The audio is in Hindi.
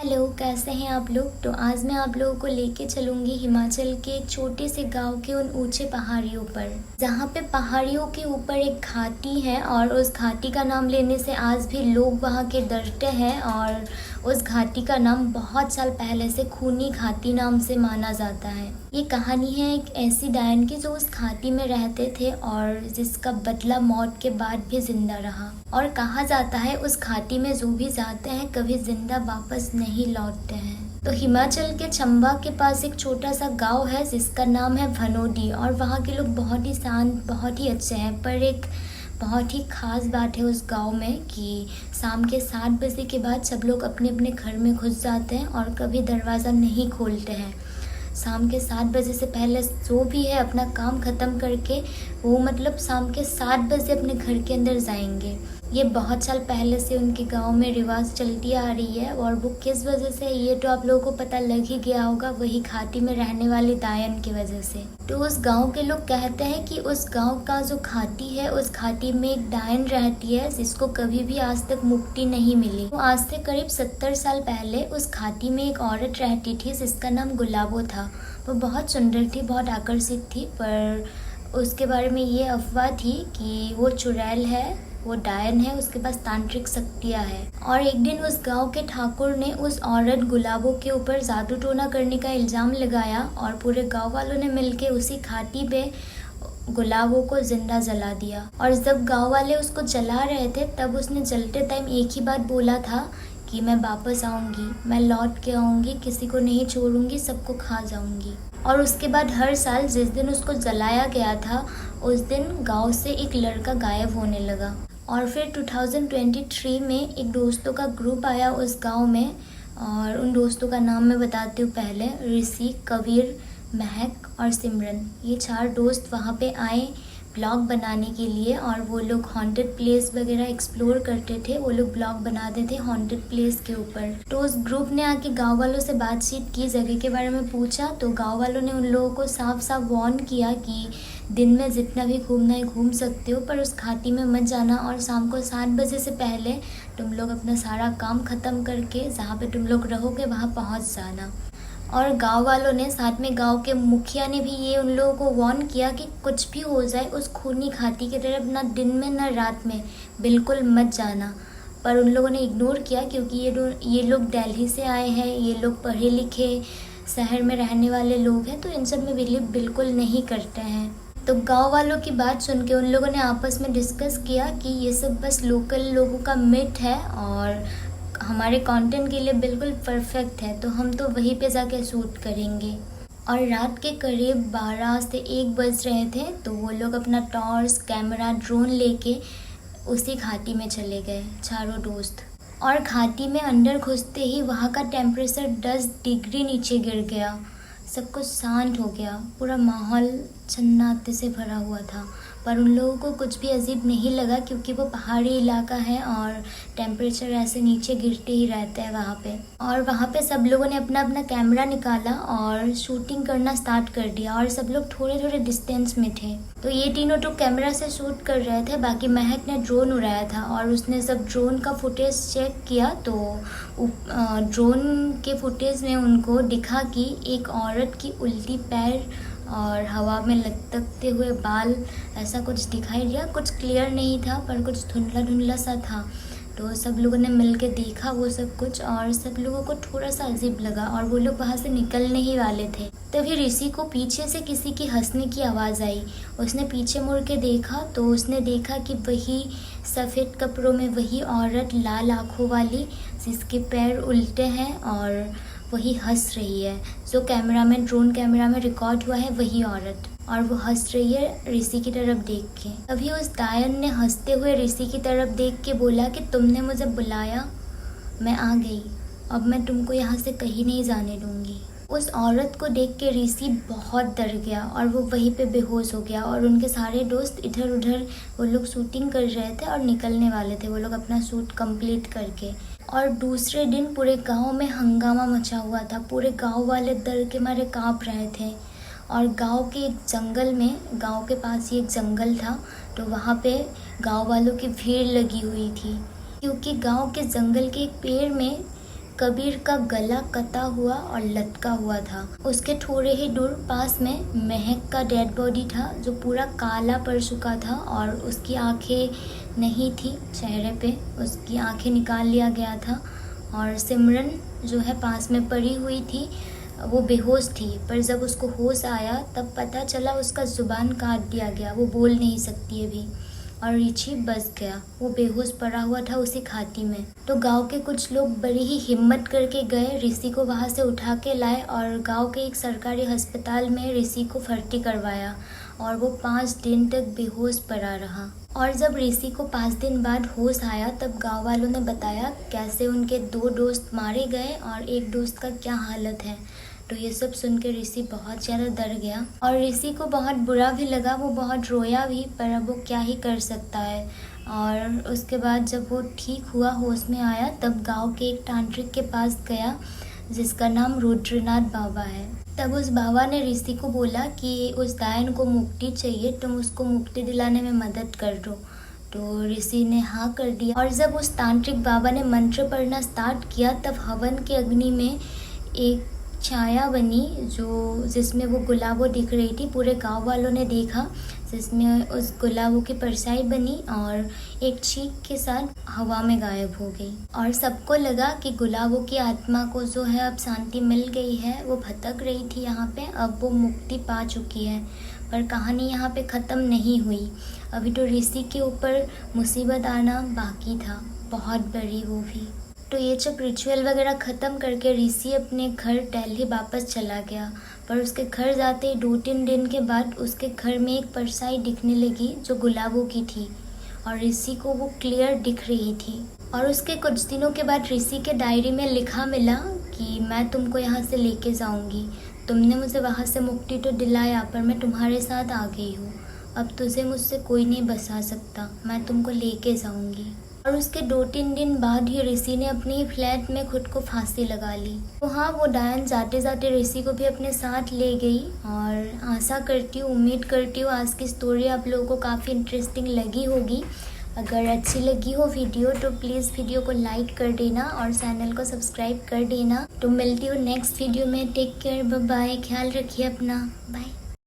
हेलो, कैसे हैं आप लोग। तो आज मैं आप लोगों को लेके चलूंगी हिमाचल के एक छोटे से गांव के उन ऊंचे पहाड़ियों पर, जहाँ पे पहाड़ियों के ऊपर एक घाटी है और उस घाटी का नाम लेने से आज भी लोग वहाँ के डरते हैं। और उस घाटी का नाम बहुत साल पहले से खूनी घाटी नाम से माना जाता है। ये कहानी है एक ऐसी डायन की जो उस घाटी में रहते थे और जिसका बदला मौत के बाद भी जिंदा रहा। और कहा जाता है उस घाटी में जो भी जाते हैं कभी जिंदा वापस नहीं लौटते हैं। तो हिमाचल के चंबा के पास एक छोटा सा गांव है जिसका नाम है भनोडी। और वहाँ के लोग बहुत ही शांत, बहुत ही अच्छे हैं। पर एक बहुत ही खास बात है उस गांव में कि शाम के 7 बजे के बाद सब लोग अपने अपने घर में घुस जाते हैं और कभी दरवाज़ा नहीं खोलते हैं। शाम के 7 बजे से पहले जो भी है अपना काम ख़त्म करके वो शाम के 7 बजे अपने घर के अंदर जाएंगे। ये बहुत साल पहले से उनके गांव में रिवाज चलती आ रही है। और वो किस वजह से ये तो आप लोगों को पता लग ही गया होगा, वही घाटी में रहने वाली डायन की वजह से। तो उस गांव के लोग कहते हैं कि उस गांव का जो घाटी है उस घाटी में एक डायन रहती है जिसको कभी भी आज तक मुक्ति नहीं मिली। तो आज से करीब 70 साल पहले उस घाटी में एक औरत रहती थी जिसका नाम गुलाबो था। वो बहुत सुंदर थी, बहुत आकर्षित थी, पर उसके बारे में ये अफवाह थी कि वो चुड़ैल है, वो डायन है, उसके पास तांत्रिक शक्तियाँ हैं। और एक दिन उस गांव के ठाकुर ने उस औरत गुलाबो के ऊपर जादू टोना करने का इल्ज़ाम लगाया और पूरे गांव वालों ने मिलकर उसी घाटी पे गुलाबो को जिंदा जला दिया। और जब गांव वाले उसको जला रहे थे तब उसने जलते टाइम एक ही बात बोला था कि मैं वापस आऊँगी, मैं लौट के आऊँगी, किसी को नहीं छोड़ूंगी, सबको खा जाऊँगी। और उसके बाद हर साल जिस दिन उसको जलाया गया था उस दिन गांव से एक लड़का गायब होने लगा। और फिर 2023 में एक दोस्तों का ग्रुप आया उस गांव में। और उन दोस्तों का नाम मैं बताती हूँ पहले। ऋषि, कबीर, महक और सिमरन, ये 4 दोस्त वहाँ पे आए ब्लॉग बनाने के लिए। और वो लोग हॉन्टेड प्लेस वगैरह एक्सप्लोर करते थे। वो लोग ब्लॉग बनाते थे हॉन्टेड प्लेस के ऊपर। तो उस ग्रुप ने आके गांव वालों से बातचीत की, जगह के बारे में पूछा। तो गांव वालों ने उन लोगों को साफ साफ वार्न किया कि दिन में जितना भी घूमना है घूम सकते हो, पर उस घाटी में मत जाना। और शाम को 7 बजे से पहले तुम लोग अपना सारा काम ख़त्म करके जहाँ पे तुम लोग रहोगे वहाँ पहुँच जाना। और गांव वालों ने, साथ में गांव के मुखिया ने भी ये उन लोगों को वार्न किया कि कुछ भी हो जाए उस खूनी घाटी की तरफ ना दिन में ना रात में बिल्कुल मत जाना। पर उन लोगों ने इग्नोर किया क्योंकि ये लोग दिल्ली से आए हैं, ये लोग पढ़े लिखे शहर में रहने वाले लोग हैं, तो इन सब में बिलीव बिल्कुल नहीं करते हैं। तो गांव वालों की बात सुन के उन लोगों ने आपस में डिस्कस किया कि ये सब बस लोकल लोगों का मिथ है और हमारे कंटेंट के लिए बिल्कुल परफेक्ट है, तो हम तो वहीं पे जाके शूट करेंगे। और रात के करीब 12 से 1 बज रहे थे तो वो लोग अपना टॉर्च, कैमरा, ड्रोन लेके उसी घाटी में चले गए, चारों दोस्त। और घाटी में अंदर घुसते ही वहाँ का टेम्परेचर 10 डिग्री नीचे गिर गया। सब कुछ शांत हो गया, पूरा माहौल सन्नाटे से भरा हुआ था। पर उन लोगों को कुछ भी अजीब नहीं लगा क्योंकि वो पहाड़ी इलाका है और टेम्परेचर ऐसे नीचे गिरते ही रहता है वहाँ पे। और वहाँ पे सब लोगों ने अपना अपना कैमरा निकाला और शूटिंग करना स्टार्ट कर दिया। और सब लोग थोड़े थोड़े डिस्टेंस में थे। तो ये तीनों तो कैमरा से शूट कर रहे थे, बाकी महक ने ड्रोन उड़ाया था। और उसने जब ड्रोन का फुटेज चेक किया तो ड्रोन के फुटेज में उनको दिखा कि एक औरत की उल्टी पैर और हवा में लटकते हुए बाल, ऐसा कुछ दिखाई दिया। कुछ क्लियर नहीं था पर कुछ धुंधला धुंधला सा था। तो सब लोगों ने मिलके देखा वो सब कुछ और सब लोगों को थोड़ा सा अजीब लगा और वो लोग वहाँ से निकलने ही वाले थे। तभी ऋषि को पीछे से किसी की हंसने की आवाज़ आई। उसने पीछे मुड़ के देखा तो उसने देखा कि वही सफ़ेद कपड़ों में वही औरत, लाल आँखों वाली, जिसके पैर उल्टे हैं और वही हंस रही है। जो कैमरा में, ड्रोन कैमरा में रिकॉर्ड हुआ है वही औरत, और वो हंस रही है ऋषि की तरफ देख के। तभी उस डायन ने हंसते हुए ऋषि की तरफ देख के बोला कि तुमने मुझे बुलाया, मैं आ गई, अब मैं तुमको यहाँ से कहीं नहीं जाने दूंगी। उस औरत को देख के ऋषि बहुत डर गया और वो वहीं पे बेहोश हो गया। और उनके सारे दोस्त इधर उधर, वो लोग शूटिंग कर रहे थे और निकलने वाले थे, वो लोग अपना शूट कंप्लीट करके। और दूसरे दिन पूरे गांव में हंगामा मचा हुआ था। पूरे गांव वाले डर के मारे कांप रहे थे। और गांव के एक जंगल में, गांव के पास ही एक जंगल था, तो वहाँ पे गांव वालों की भीड़ लगी हुई थी क्योंकि गांव के जंगल के एक पेड़ में कबीर का गला कटा हुआ और लटका हुआ था। उसके थोड़े ही दूर पास में महक का डेड बॉडी था जो पूरा काला पड़ चुका था और उसकी आंखें नहीं थी चेहरे पे, उसकी आंखें निकाल लिया गया था। और सिमरन जो है पास में पड़ी हुई थी, वो बेहोश थी, पर जब उसको होश आया तब पता चला उसका ज़ुबान काट दिया गया, वो बोल नहीं सकती अभी। और रिची बच गया, वो बेहोश पड़ा हुआ था उसी खाती में। तो गांव के कुछ लोग बड़ी ही हिम्मत करके गए, ऋषि को वहां से उठा के लाए और गांव के एक सरकारी अस्पताल में ऋषि को भर्ती करवाया और वो 5 दिन तक बेहोश पड़ा रहा। और जब ऋषि को 5 दिन बाद होश आया तब गांव वालों ने बताया कैसे उनके 2 दोस्त मारे गए और एक दोस्त का क्या हालत है। तो ये सब सुन के ऋषि बहुत ज़्यादा डर गया और ऋषि को बहुत बुरा भी लगा, वो बहुत रोया भी, पर अब वो क्या ही कर सकता है। और उसके बाद जब वो ठीक हुआ, होश में आया, तब गांव के एक तांत्रिक के पास गया जिसका नाम रुद्रनाथ बाबा है। तब उस बाबा ने ऋषि को बोला कि उस डायन को मुक्ति चाहिए, तुम उसको मुक्ति दिलाने में मदद कर दो। तो ऋषि ने हाँ कर दिया। और जब उस तांत्रिक बाबा ने मंत्र पढ़ना स्टार्ट किया तब हवन के अग्नि में एक छाया बनी जिसमें वो गुलाबो दिख रही थी। पूरे गांव वालों ने देखा जिसमें उस गुलाबो की परछाई बनी और एक चीख के साथ हवा में गायब हो गई। और सबको लगा कि गुलाबो की आत्मा को जो है अब शांति मिल गई है, वो भटक रही थी यहाँ पे, अब वो मुक्ति पा चुकी है। पर कहानी यहाँ पे ख़त्म नहीं हुई, अभी तो ऋषि के ऊपर मुसीबत आना बाकी था, बहुत बड़ी वो भी। तो ये जब रिचुअल वगैरह ख़त्म करके ऋषि अपने घर दिल्ली वापस चला गया, पर उसके घर जाते ही 2-3 दिन के बाद उसके घर में एक परछाई दिखने लगी जो गुलाबों की थी और ऋषि को वो क्लियर दिख रही थी। और उसके कुछ दिनों के बाद ऋषि के डायरी में लिखा मिला कि मैं तुमको यहाँ से लेके जाऊँगी, तुमने मुझे वहाँ से मुक्ति तो दिलाया पर मैं तुम्हारे साथ आ गई हूँ, अब तुझे मुझसे कोई नहीं बचा सकता, मैं तुमको लेके जाऊँगी। और उसके 2-3 दिन बाद ही ऋषि ने अपनी फ्लैट में खुद को फांसी लगा ली। तो हाँ, वो डायन जाते जाते ऋषि को भी अपने साथ ले गई। और आशा करती हूँ, उम्मीद करती हूँ आज की स्टोरी आप लोगों को काफ़ी इंटरेस्टिंग लगी होगी। अगर अच्छी लगी हो वीडियो तो प्लीज़ वीडियो को लाइक कर देना और चैनल को सब्सक्राइब कर देना। तो मिलती हूँ नेक्स्ट वीडियो में। टेक केयर, बाय बाय, ख्याल रखिए अपना, बाय।